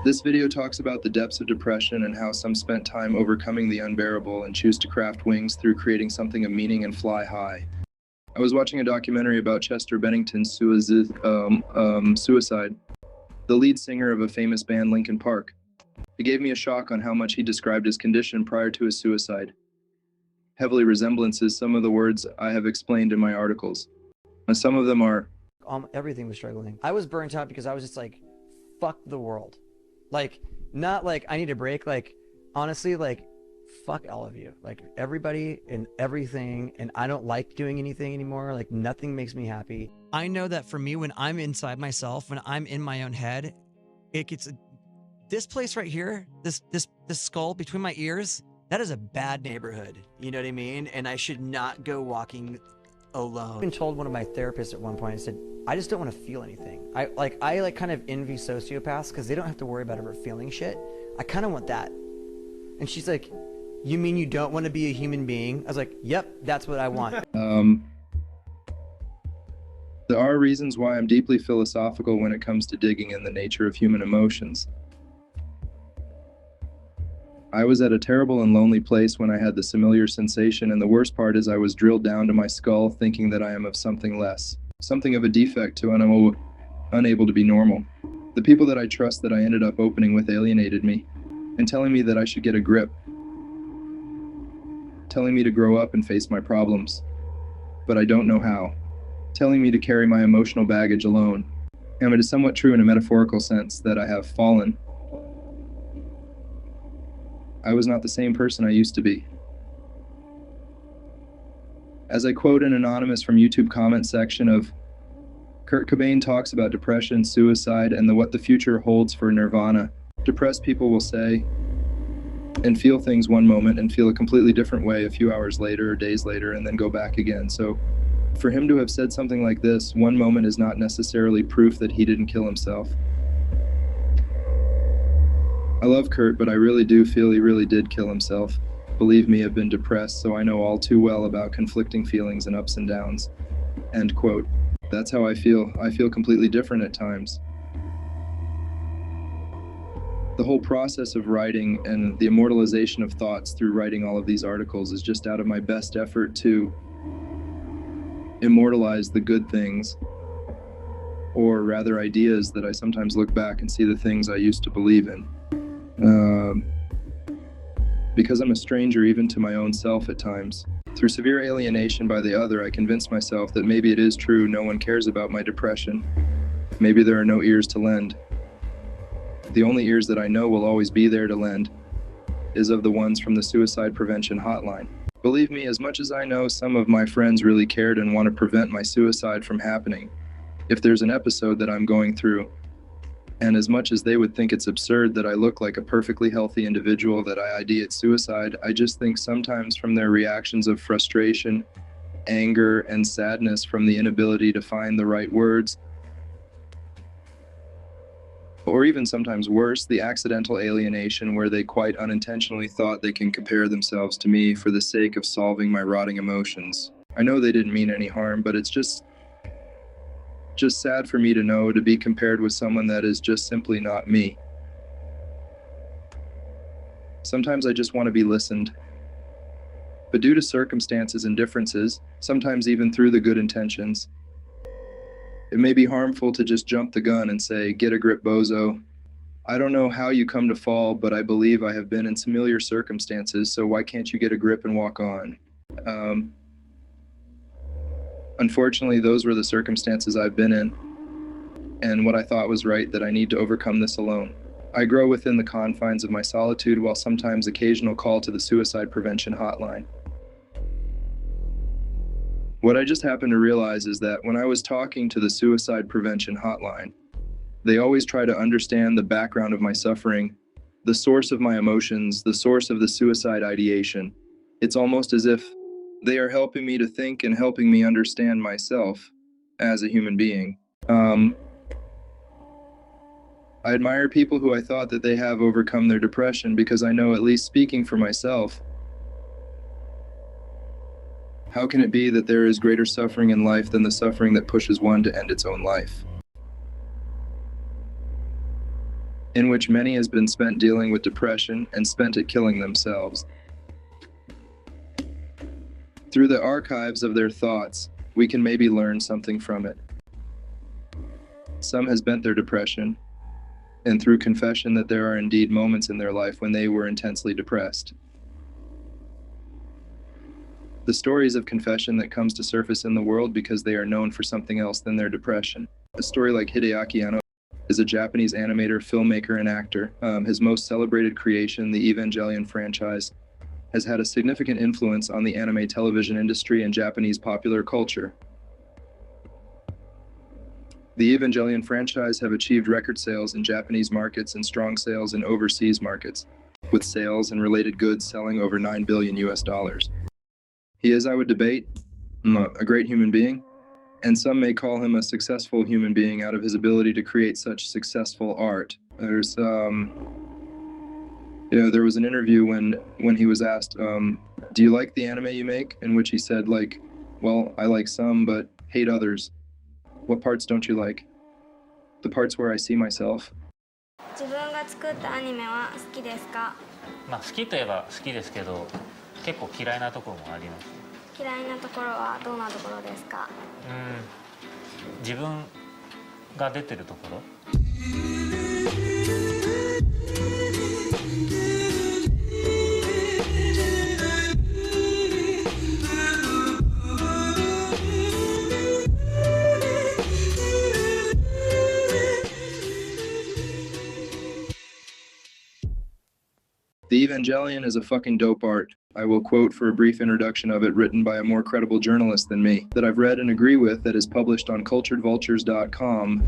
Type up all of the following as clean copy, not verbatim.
This video talks about the depths of depression and how some spent time overcoming the unbearable and choose to craft wings through creating something of meaning and fly high. I was watching a documentary about Chester Bennington's suicide, the lead singer of a famous band Linkin Park. It gave me a shock on how much he described his condition prior to his suicide. Heavily resemblances some of the words I have explained in my articles. Some of them are, everything was struggling. I was burnt out because I was just like, fuck the world. Like, not like I need a break. Like, honestly, like, fuck all of you. Like, everybody and everything. And I don't like doing anything anymore. Like, nothing makes me happy. I know that for me, when I'm inside myself, when I'm in my own head, it gets this place right here, this skull between my ears. That is a bad neighborhood. You know what I mean? And I should not go walking alone. I even told one of my therapists at one point, I said, I just don't want to feel anything. I kind of envy sociopaths because they don't have to worry about ever feeling shit. I kind of want that. And she's like, you mean you don't want to be a human being? I was like, yep, that's what I want. There are reasons why I'm deeply philosophical when it comes to digging in the nature of human emotions. I was at a terrible and lonely place when I had this familiar sensation, and the worst part is I was drilled down to my skull thinking that I am of something less, something of a defect to unable to be normal. The people that I trust that I ended up opening with alienated me and telling me that I should get a grip, telling me to grow up and face my problems, but I don't know how, telling me to carry my emotional baggage alone. And it is somewhat true in a metaphorical sense that I have fallen. I was not the same person I used to be. As I quote an anonymous from YouTube comment section of Kurt Cobain talks about depression, suicide, and what the future holds for Nirvana. Depressed people will say and feel things one moment and feel a completely different way a few hours later or days later and then go back again. So for him to have said something like this, one moment is not necessarily proof that he didn't kill himself. I love Kurt, but I really do feel he really did kill himself. Believe me, I've been depressed, so I know all too well about conflicting feelings and ups and downs. End quote. That's how I feel. I feel completely different at times. The whole process of writing and the immortalization of thoughts through writing all of these articles is just out of my best effort to immortalize the good things, or rather ideas that I sometimes look back and see the things I used to believe in. Because I'm a stranger even to my own self at times. Through severe alienation by the other, I convinced myself that maybe it is true no one cares about my depression. Maybe there are no ears to lend. The only ears that I know will always be there to lend is of the ones from the suicide prevention hotline. Believe me, as much as I know some of my friends really cared and want to prevent my suicide from happening, if there's an episode that I'm going through, and as much as they would think it's absurd that I look like a perfectly healthy individual that I ideate suicide, I just think sometimes from their reactions of frustration, anger, and sadness from the inability to find the right words, or even sometimes worse, the accidental alienation where they quite unintentionally thought they can compare themselves to me for the sake of solving my rotting emotions. I know they didn't mean any harm, but it's just sad for me to know to be compared with someone that is just simply not me. Sometimes I just want to be listened. But due to circumstances and differences, sometimes even through the good intentions, it may be harmful to just jump the gun and say, get a grip, bozo. I don't know how you come to fall, but I believe I have been in similar circumstances, so why can't you get a grip and walk on? Unfortunately, those were the circumstances I've been in, and what I thought was right, that I need to overcome this alone. I grow within the confines of my solitude while sometimes occasional call to the suicide prevention hotline. What I just happened to realize is that when I was talking to the suicide prevention hotline, they always try to understand the background of my suffering, the source of my emotions, the source of the suicide ideation. It's almost as if they are helping me to think and helping me understand myself as a human being. I admire people who I thought that they have overcome their depression because I know, at least speaking for myself, how can it be that there is greater suffering in life than the suffering that pushes one to end its own life? in which many has been spent dealing with depression and spent it killing themselves. Through the archives of their thoughts, we can maybe learn something from it. Some has bent their depression, and through confession that there are indeed moments in their life when they were intensely depressed. The stories of confession that comes to surface in the world because they are known for something else than their depression. A story like Hideaki Anno is a Japanese animator, filmmaker, and actor. His most celebrated creation, the Evangelion franchise, has had a significant influence on the anime television industry and Japanese popular culture. The Evangelion franchise have achieved record sales in Japanese markets and strong sales in overseas markets, with sales and related goods selling over $9 billion US. He is, I would debate, a great human being, and some may call him a successful human being out of his ability to create such successful art. There's, there was an interview when he was asked, do you like the anime you make? In which he said, like, well, I like some, but hate others. What parts don't you like? The parts where I see myself. 自分が作ったアニメは好きですか？まあ好きといえば好きですけど、結構嫌いなところもあります。嫌いなところはどんなところですか？自分が出てるところ。The Evangelion is a fucking dope art. I will quote for a brief introduction of it written by a more credible journalist than me, that I've read and agree with, that is published on culturedvultures.com.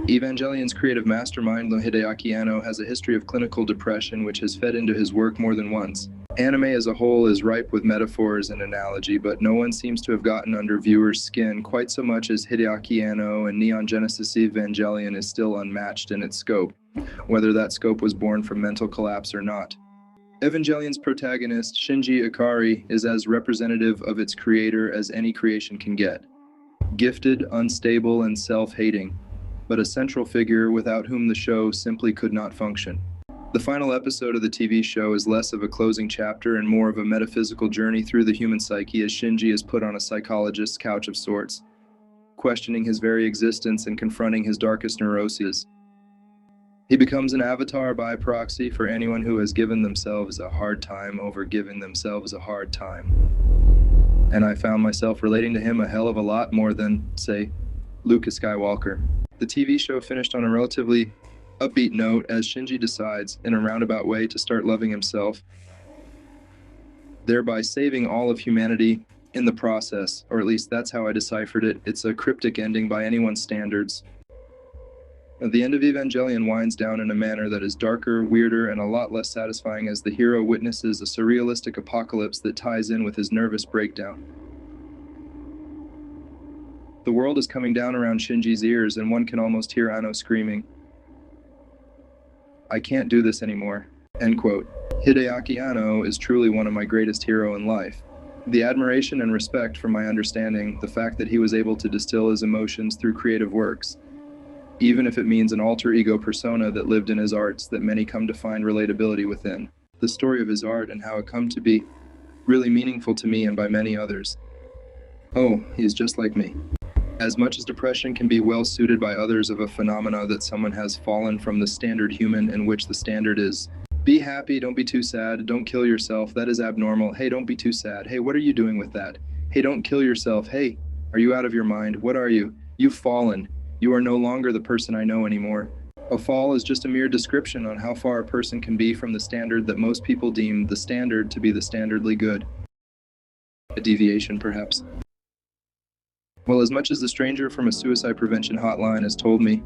Evangelion's creative mastermind, Hideaki Anno, has a history of clinical depression which has fed into his work more than once. Anime as a whole is ripe with metaphors and analogy, but no one seems to have gotten under viewers' skin quite so much as Hideaki Anno, and Neon Genesis Evangelion is still unmatched in its scope, whether that scope was born from mental collapse or not. Evangelion's protagonist, Shinji Ikari, is as representative of its creator as any creation can get. Gifted, unstable, and self-hating, but a central figure without whom the show simply could not function. The final episode of the TV show is less of a closing chapter and more of a metaphysical journey through the human psyche as Shinji is put on a psychologist's couch of sorts, questioning his very existence and confronting his darkest neuroses. He becomes an avatar by proxy for anyone who has given themselves a hard time over giving themselves a hard time. And I found myself relating to him a hell of a lot more than, say, Luke Skywalker. The TV show finished on a relatively upbeat note as Shinji decides, in a roundabout way, to start loving himself, thereby saving all of humanity in the process, or at least that's how I deciphered it. It's a cryptic ending by anyone's standards. The end of Evangelion winds down in a manner that is darker, weirder, and a lot less satisfying as the hero witnesses a surrealistic apocalypse that ties in with his nervous breakdown. The world is coming down around Shinji's ears, and one can almost hear Anno screaming, "I can't do this anymore." End quote. Hideaki Anno is truly one of my greatest heroes in life. The admiration and respect for my understanding, the fact that he was able to distill his emotions through creative works, even if it means an alter ego persona that lived in his arts that many come to find relatability within. The story of his art and how it come to be really meaningful to me and by many others. Oh, he is just like me. As much as depression can be well suited by others of a phenomena that someone has fallen from the standard human, in which the standard is, be happy, don't be too sad, don't kill yourself, that is abnormal, hey, don't be too sad, hey, what are you doing with that? Hey, don't kill yourself, hey, are you out of your mind, what are you? You've fallen. You are no longer the person I know anymore. A fall is just a mere description on how far a person can be from the standard that most people deem the standard to be the standardly good. A deviation, perhaps. Well, as much as the stranger from a suicide prevention hotline has told me,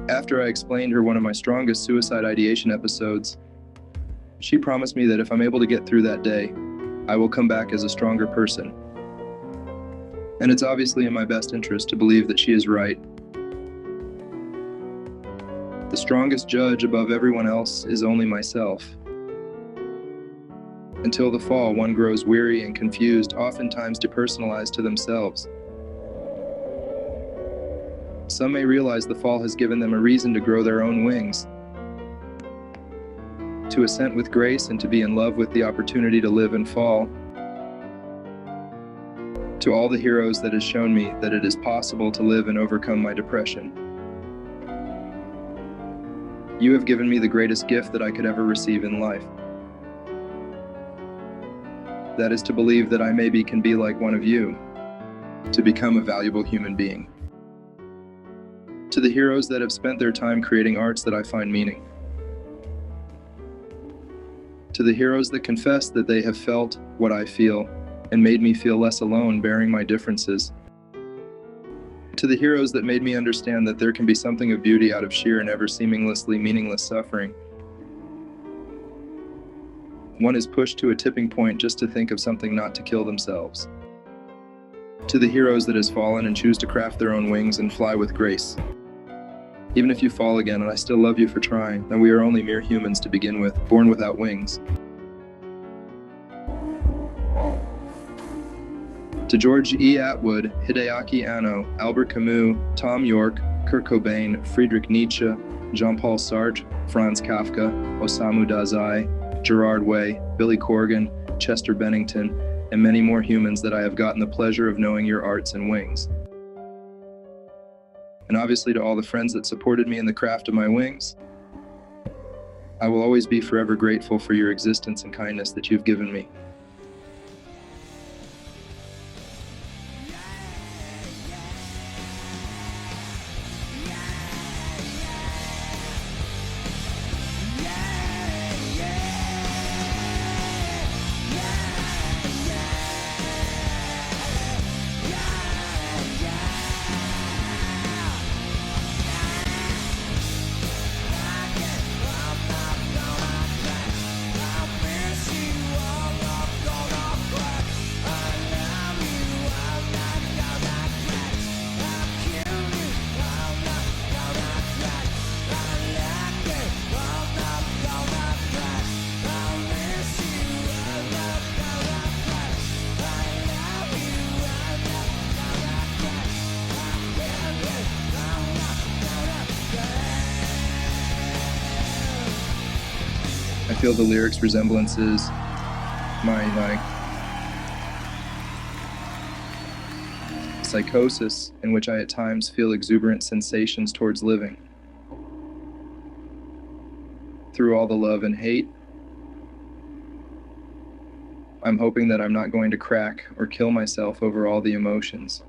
after I explained her one of my strongest suicide ideation episodes, she promised me that if I'm able to get through that day, I will come back as a stronger person. And it's obviously in my best interest to believe that she is right. The strongest judge above everyone else is only myself. Until the fall, one grows weary and confused, oftentimes depersonalized to themselves. Some may realize the fall has given them a reason to grow their own wings, to ascent with grace and to be in love with the opportunity to live and fall. To all the heroes that has shown me that it is possible to live and overcome my depression. You have given me the greatest gift that I could ever receive in life. That is to believe that I maybe can be like one of you, to become a valuable human being. To the heroes that have spent their time creating arts that I find meaning. To the heroes that confess that they have felt what I feel and made me feel less alone bearing my differences. To the heroes that made me understand that there can be something of beauty out of sheer and ever seamlessly meaningless suffering. One is pushed to a tipping point just to think of something not to kill themselves. To the heroes that has fallen and choose to craft their own wings and fly with grace. Even if you fall again, and I still love you for trying, then we are only mere humans to begin with, born without wings. To George E. Atwood, Hideaki Anno, Albert Camus, Tom York, Kurt Cobain, Friedrich Nietzsche, Jean-Paul Sartre, Franz Kafka, Osamu Dazai, Gerard Way, Billy Corgan, Chester Bennington, and many more humans that I have gotten the pleasure of knowing your arts and wings. And obviously to all the friends that supported me in the craft of my wings, I will always be forever grateful for your existence and kindness that you've given me. I feel the lyrics' resemblances, my psychosis, in which I at times feel exuberant sensations towards living. Through all the love and hate, I'm hoping that I'm not going to crack or kill myself over all the emotions.